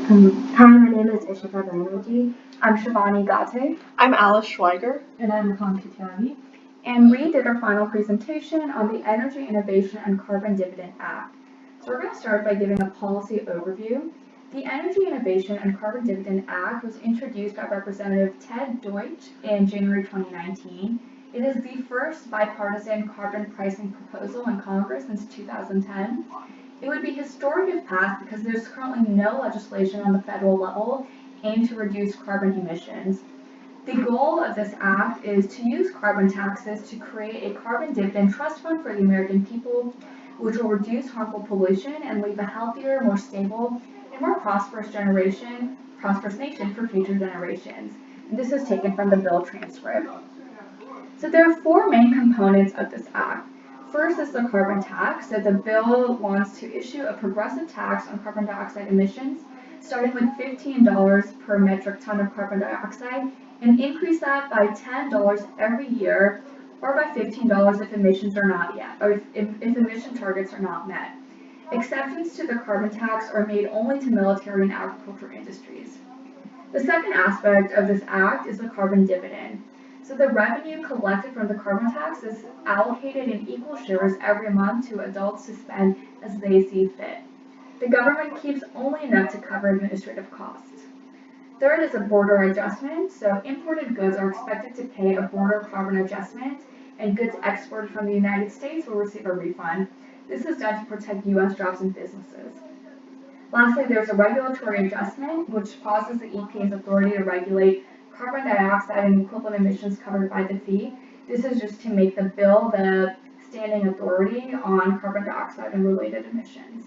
Hi, my name is Ishita Banerjee. I'm Shivani Gate. I'm Alice Schweiger. And I'm Econ Kitani. And we did our final presentation on the Energy Innovation and Carbon Dividend Act. So we're going to start by giving a policy overview. The Energy Innovation and Carbon Dividend Act was introduced by Representative Ted Deutsch in January 2019. It is the first bipartisan carbon pricing proposal in Congress since 2010. It would be historic if passed because there's currently no legislation on the federal level aimed to reduce carbon emissions. The goal of this act is to use carbon taxes to create a carbon dividend trust fund for the American people, which will reduce harmful pollution and leave a healthier, more stable, and more prosperous nation for future generations. And this is taken from the bill transcript. So there are four main components of this act. First is the carbon tax. So the bill wants to issue a progressive tax on carbon dioxide emissions, starting with $15 per metric ton of carbon dioxide, and increase that by $10 every year, or by $15 if emissions are not yet, or if emission targets are not met. Exceptions to the carbon tax are made only to military and agriculture industries. The second aspect of this act is the carbon dividend. So the revenue collected from the carbon tax is allocated in equal shares every month to adults to spend as they see fit. The government keeps only enough to cover administrative costs. Third is a border adjustment. So imported goods are expected to pay a border carbon adjustment, and goods exported from the United States will receive a refund. This is done to protect U.S. jobs and businesses. Lastly, there's a regulatory adjustment, which pauses the EPA's authority to regulate carbon dioxide and equivalent emissions covered by the fee. This is just to make the bill the standing authority on carbon dioxide and related emissions.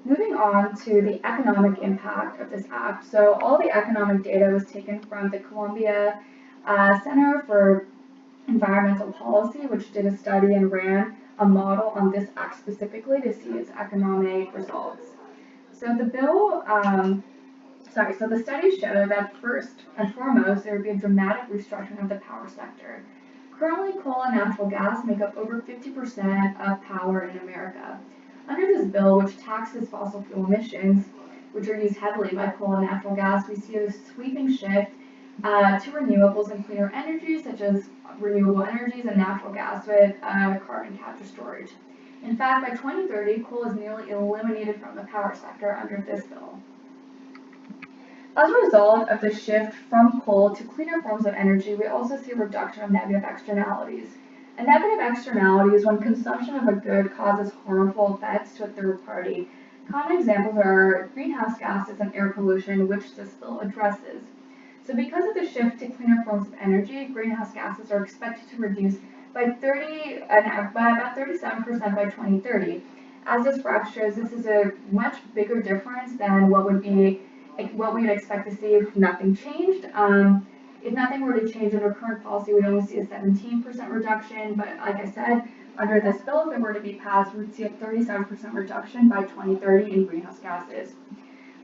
Moving on to the economic impact of this act. So all the economic data was taken from the Columbia Center for Environmental Policy, which did a study and ran a model on this act specifically to see its economic results. So the studies show that first and foremost, there would be a dramatic restructuring of the power sector. Currently, coal and natural gas make up over 50% of power in America. Under this bill, which taxes fossil fuel emissions, which are used heavily by coal and natural gas, we see a sweeping shift to renewables and cleaner energies, such as renewable energies and natural gas with carbon capture storage. In fact, by 2030, coal is nearly eliminated from the power sector under this bill. As a result of the shift from coal to cleaner forms of energy, we also see a reduction of negative externalities. A negative externality is when consumption of a good causes harmful effects to a third party. Common examples are greenhouse gases and air pollution, which this bill addresses. So because of the shift to cleaner forms of energy, greenhouse gases are expected to reduce by about 37% by 2030. As this graph shows, this is a much bigger difference than what we would expect to see if nothing changed. If nothing were to change under current policy, we'd only see a 17% reduction, but like I said, under this bill, if it were to be passed, we'd see a 37% reduction by 2030 in greenhouse gases.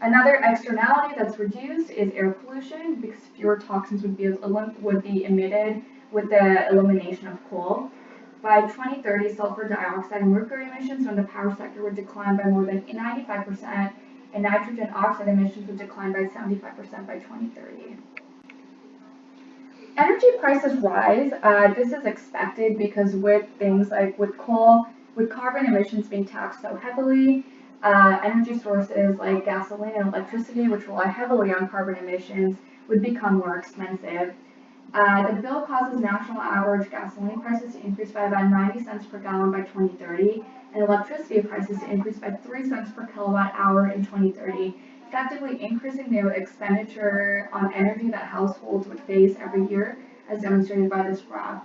Another externality that's reduced is air pollution, because fewer toxins would be emitted with the elimination of coal. By 2030, sulfur dioxide and mercury emissions from the power sector would decline by more than 95%, and nitrogen oxide emissions would decline by 75% by 2030. Energy prices rise. This is expected because with things like with coal, with carbon emissions being taxed so heavily, energy sources like gasoline and electricity, which rely heavily on carbon emissions, would become more expensive. The bill causes national average gasoline prices to increase by about 90 cents per gallon by 2030, and electricity prices to increase by 3 cents per kilowatt hour in 2030, effectively increasing the expenditure on energy that households would face every year, as demonstrated by this graph.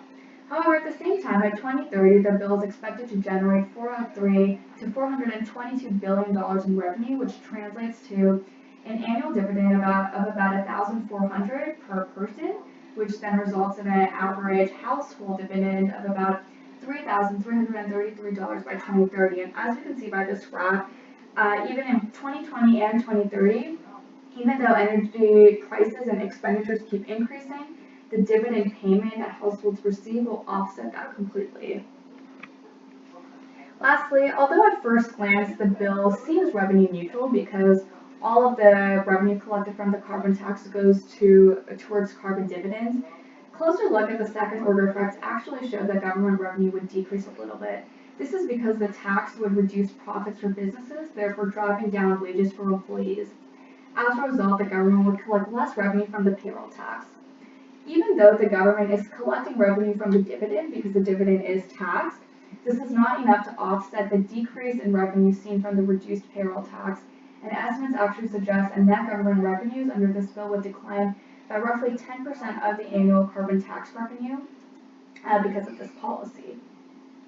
However, at the same time, by 2030, the bill is expected to generate $403 to $422 billion in revenue, which translates to an annual dividend of about $1,400 per person, which then results in an average household dividend of about $3,333 by 2030. And as you can see by this graph, even in 2020 and 2030, even though energy prices and expenditures keep increasing, the dividend payment that households receive will offset that completely. Lastly, although at first glance the bill seems revenue neutral because all of the revenue collected from the carbon tax goes towards carbon dividends. Closer look at the second order effects actually show that government revenue would decrease a little bit. This is because the tax would reduce profits for businesses, therefore driving down wages for employees. As a result, the government would collect less revenue from the payroll tax. Even though the government is collecting revenue from the dividend because the dividend is taxed, this is not enough to offset the decrease in revenue seen from the reduced payroll tax, and estimates actually suggest that net government revenues under this bill would decline by roughly 10% of the annual carbon tax revenue because of this policy.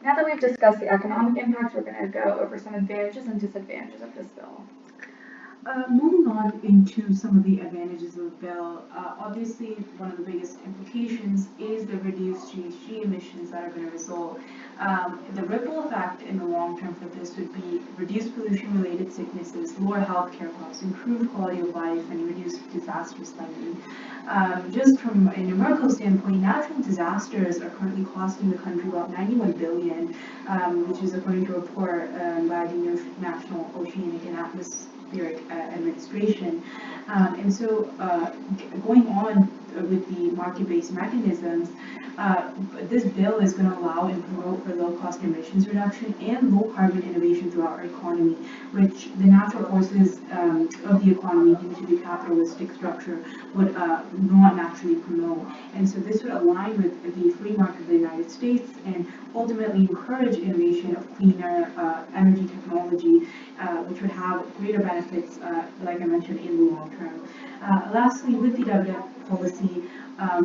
Now that we've discussed the economic impacts, we're going to go over some advantages and disadvantages of this bill. Moving on into some of the advantages of the bill, obviously one of the biggest implications is the reduced GHG emissions that are going to result. The ripple effect in the long term for this would be reduced pollution-related sicknesses, lower healthcare costs, improved quality of life, and reduced disaster spending. Just from a numerical standpoint, natural disasters are currently costing the country about $91 billion, which is according to a report by the National Oceanic and Atmospheric Administration. And so going on with the market-based mechanisms, this bill is going to allow and promote for low-cost emissions reduction and low-carbon innovation throughout our economy, which the natural forces of the economy due to the capitalistic structure would not naturally promote. And so this would align with the free market of the United States and ultimately encourage innovation of cleaner energy technology, which would have greater benefits, like I mentioned, in the long term. Lastly, with the dividend policy,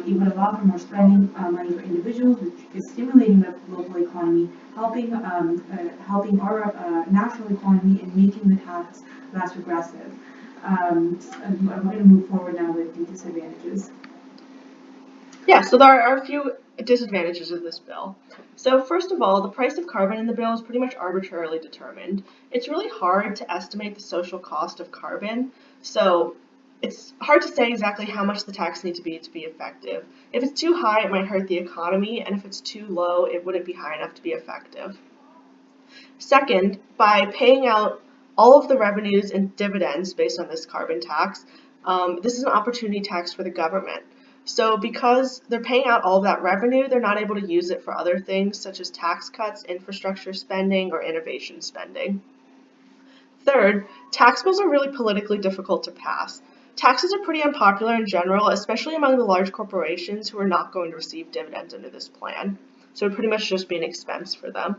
it would allow for more spending money for individuals, which is stimulating the local economy, helping our national economy and making the tax less regressive. I'm going to move forward now with the disadvantages. Yeah, so there are a few disadvantages of this bill. So first of all, the price of carbon in the bill is pretty much arbitrarily determined. It's really hard to estimate the social cost of carbon, so it's hard to say exactly how much the tax needs to be effective. If it's too high, it might hurt the economy, and if it's too low, it wouldn't be high enough to be effective. Second, by paying out all of the revenues and dividends based on this carbon tax, this is an opportunity tax for the government. So because they're paying out all of that revenue, they're not able to use it for other things such as tax cuts, infrastructure spending, or innovation spending. Third, tax bills are really politically difficult to pass. Taxes are pretty unpopular in general, especially among the large corporations who are not going to receive dividends under this plan. So it would pretty much just be an expense for them.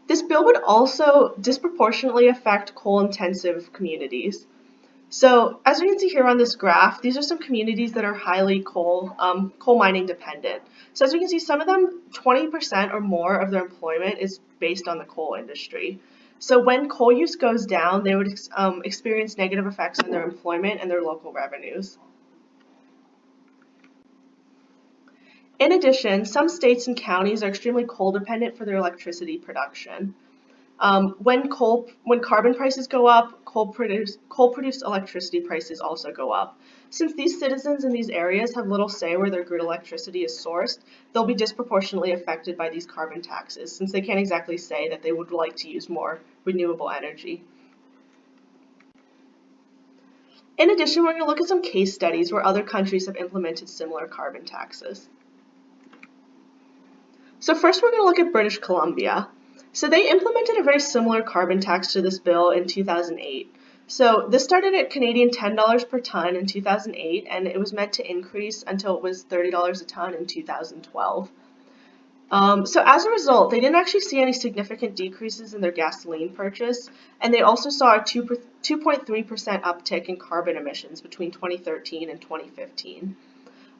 This bill would also disproportionately affect coal-intensive communities. So as we can see here on this graph, these are some communities that are highly coal mining dependent. So as we can see, some of them, 20% or more of their employment is based on the coal industry. So when coal use goes down, they would experience negative effects on their employment and their local revenues. In addition, some states and counties are extremely coal dependent for their electricity production. When carbon prices go up, coal-produced electricity prices also go up. Since these citizens in these areas have little say where their grid electricity is sourced, they'll be disproportionately affected by these carbon taxes, since they can't exactly say that they would like to use more renewable energy. In addition, we're going to look at some case studies where other countries have implemented similar carbon taxes. So first we're going to look at British Columbia. So they implemented a very similar carbon tax to this bill in 2008. So this started at Canadian $10 per ton in 2008, and it was meant to increase until it was $30 a ton in 2012. So as a result, they didn't actually see any significant decreases in their gasoline purchase, and they also saw a 2.3% uptick in carbon emissions between 2013 and 2015.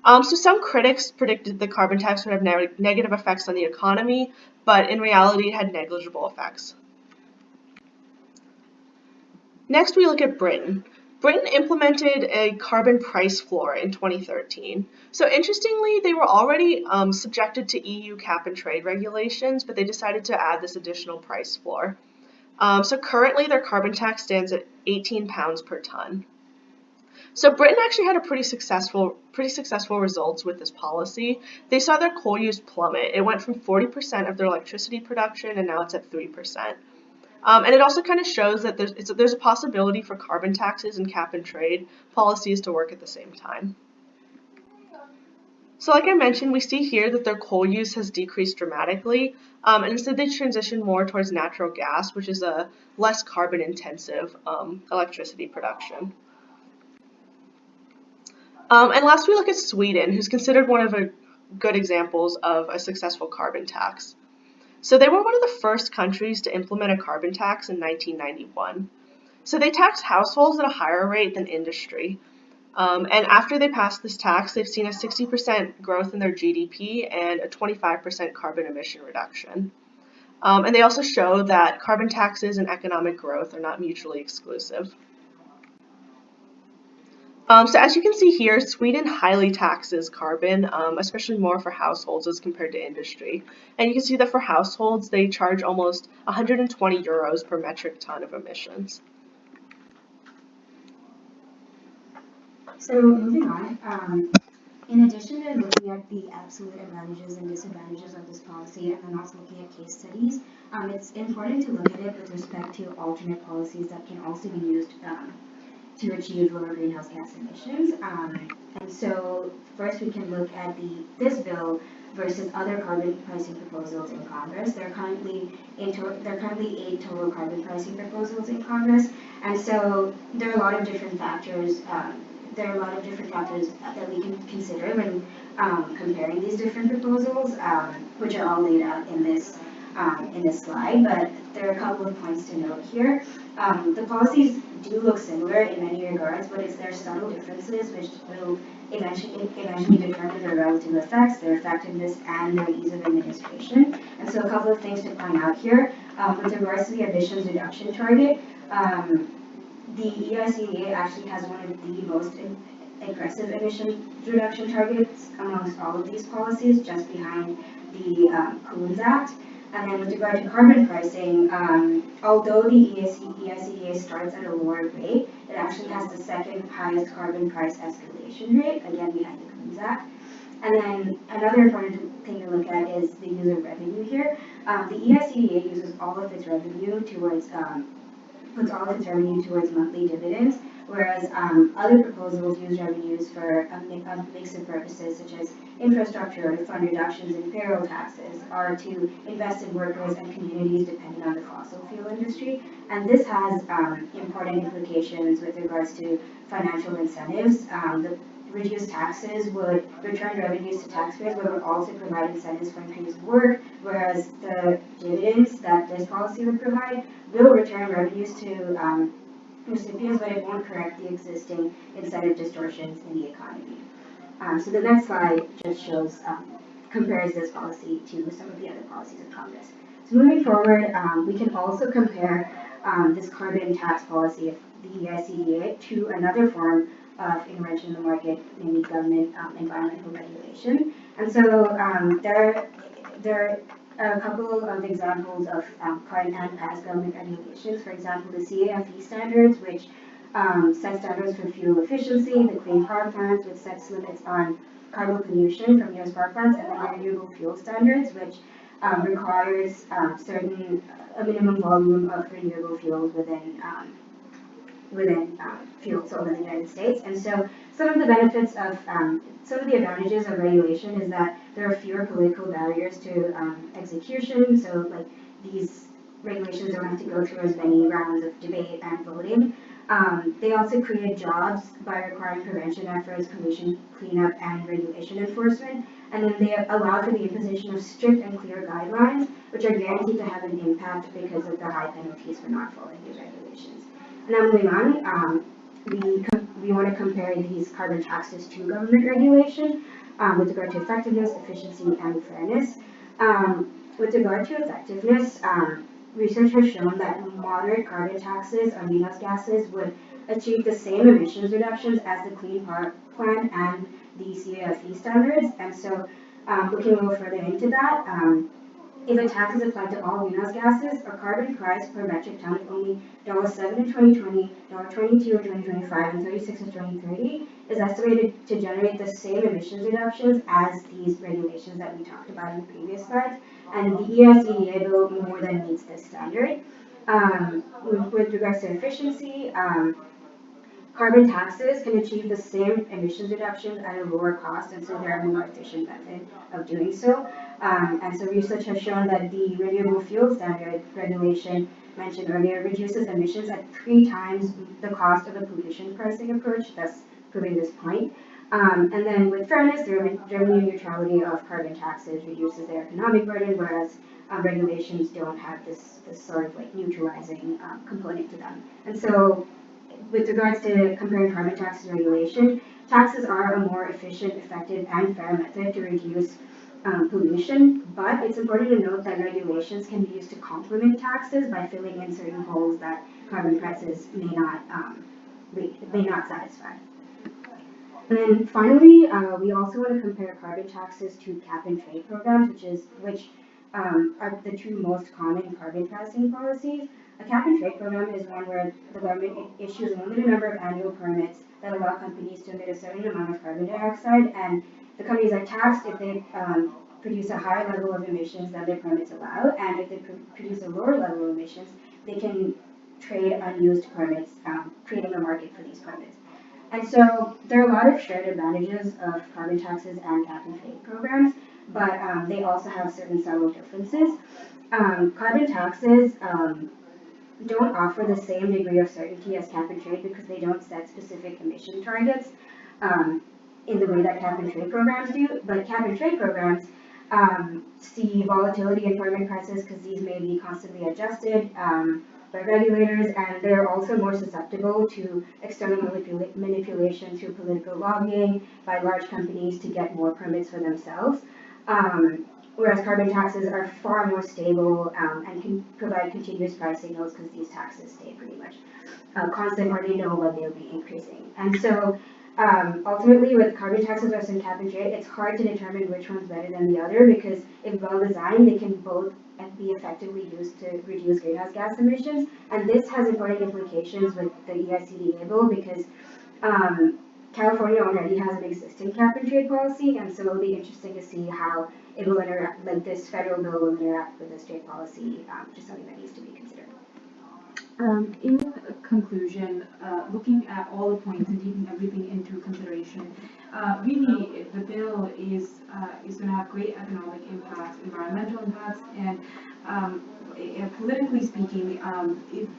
So some critics predicted the carbon tax would have negative effects on the economy, but in reality it had negligible effects. Next we look at Britain. Britain implemented a carbon price floor in 2013. So interestingly, they were already subjected to EU cap and trade regulations, but they decided to add this additional price floor. So currently their carbon tax stands at £18 per ton. So Britain actually had a pretty successful results with this policy. They saw their coal use plummet. It went from 40% of their electricity production, and now it's at 3%. And it also kind of shows that there's a possibility for carbon taxes and cap and trade policies to work at the same time. So like I mentioned, we see here that their coal use has decreased dramatically, and instead they transition more towards natural gas, which is a less carbon intensive electricity production. And last we look at Sweden, who's considered one of the good examples of a successful carbon tax. So they were one of the first countries to implement a carbon tax in 1991. So they tax households at a higher rate than industry. And after they passed this tax, they've seen a 60% growth in their GDP and a 25% carbon emission reduction. And they also show that carbon taxes and economic growth are not mutually exclusive. So as you can see here, Sweden highly taxes carbon, especially more for households as compared to industry. And you can see that for households, they charge almost 120 euros per metric ton of emissions. So moving on, in addition to looking at the absolute advantages and disadvantages of this policy and then also looking at case studies, it's important to look at it with respect to alternate policies that can also be used to achieve lower greenhouse gas emissions. And so first we can look at this bill versus other carbon pricing proposals in Congress. There are currently 8 total carbon pricing proposals in Congress, and so there are a lot of different factors. That we can consider when comparing these different proposals, which are all laid out in this slide. But there are a couple of points to note here. The policies do look similar in many regards, but it's their subtle differences which will eventually determine their relative effects, their effectiveness, and their ease of administration. And so a couple of things to point out here. With regards to the emissions reduction target, the EICDA actually has one of the most aggressive emission reduction targets amongst all of these policies, just behind the Coons Act. And then with regard to carbon pricing, although the EICDA starts at a lower rate, it actually has the second highest carbon price escalation rate, again behind the Coons Act. And then another important thing to look at is the use of revenue here. The EICDA uses all of its revenue towards puts all of its revenue towards monthly dividends, whereas other proposals use revenues for a mix of purposes such as infrastructure, fund reductions in payroll taxes, or to invest in workers and communities dependent on the fossil fuel industry. And this has important implications with regards to financial incentives. The reduced taxes would return revenues to taxpayers, but would also provide incentives for increased work, whereas the dividends that this policy would provide will return revenues to recipients, but it won't correct the existing incentive distortions in the economy. So the next slide just shows, compares this policy to some of the other policies of Congress. So moving forward, we can also compare this carbon tax policy of the EICDA to another form of intervention in the market, namely government environmental regulation. And so there are a couple of examples of current and past government regulations. For example, the CAFE standards, which set standards for fuel efficiency, the clean power plants, which sets limits on carbon pollution from U.S. power plants, and the renewable fuel standards, which requires a minimum volume of renewable fuels within fuels sold in the United States. And so some of the benefits of, some of the advantages of regulation is that there are fewer political barriers to execution. So like these regulations don't have to go through as many rounds of debate and voting. They also create jobs by requiring prevention efforts, pollution cleanup, and regulation enforcement. And then they allow for the imposition of strict and clear guidelines, which are guaranteed to have an impact because of the high penalties for not following these regulations. Now moving on, we want to compare these carbon taxes to government regulation with regard to effectiveness, efficiency, and fairness. With regard to effectiveness, research has shown that moderate carbon taxes on greenhouse gases would achieve the same emissions reductions as the Clean Power Plan and the CAFE standards. And so looking a little further into that, if a tax is applied to all greenhouse gases, a carbon price per metric ton of only $7 in 2020, $22 in 2025, and $36 in 2030 is estimated to generate the same emissions reductions as these regulations that we talked about in the previous slides. And the EICDA bill more than meets this standard. With regards to efficiency, carbon taxes can achieve the same emissions reductions at a lower cost, and so they're a more efficient method of doing so. And so research has shown that the renewable fuel standard regulation mentioned earlier reduces emissions at 3 times the cost of a pollution pricing approach, thus proving this point. And then with fairness, the revenue neutrality of carbon taxes reduces their economic burden, whereas regulations don't have this sort of like neutralizing component to them. And so with regards to comparing carbon taxes and regulation, taxes are a more efficient, effective, and fair method to reduce pollution, but it's important to note that regulations can be used to complement taxes by filling in certain holes that carbon prices may not satisfy. And then finally, we also want to compare carbon taxes to cap and trade programs, which are the two most common carbon pricing policies. A cap and trade program is one where the government issues a limited number of annual permits that allow companies to emit a certain amount of carbon dioxide, and the companies are taxed if they produce a higher level of emissions than their permits allow, and if they produce a lower level of emissions, they can trade unused permits, creating a market for these permits. And so there are a lot of shared advantages of carbon taxes and cap and trade programs, but they also have certain subtle differences. Carbon taxes don't offer the same degree of certainty as cap and trade because they don't set specific emission targets in the way that cap and trade programs do. But cap and trade programs see volatility in carbon prices because these may be constantly adjusted by regulators, and they're also more susceptible to external manipulation through political lobbying by large companies to get more permits for themselves. Whereas carbon taxes are far more stable and can provide continuous price signals because these taxes stay pretty much constant, or they know when they'll be increasing. And so ultimately with carbon taxes versus cap and trade, it's hard to determine which one's better than the other because if well designed, they can both be effectively used to reduce greenhouse gas emissions. And this has important implications with the EICDA bill because California already has an existing cap and trade policy, and so it'll be interesting to see how it will interact, like this federal bill will interact with this trade policy, just something that needs to be considered. In conclusion, looking at all the points and taking everything into consideration, really the bill is going to have great economic impacts, environmental impacts, and politically speaking,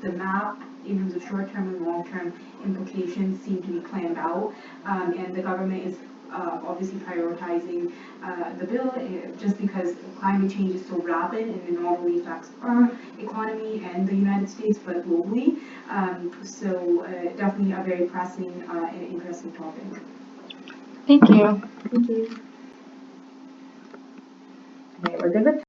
the map in terms of short-term and long-term implications seem to be planned out, and the government is obviously prioritizing the bill just because climate change is so rapid and it not only affects our economy and the United States but globally. So definitely a very pressing and interesting topic. Thank you. Thank you. Okay, we're good with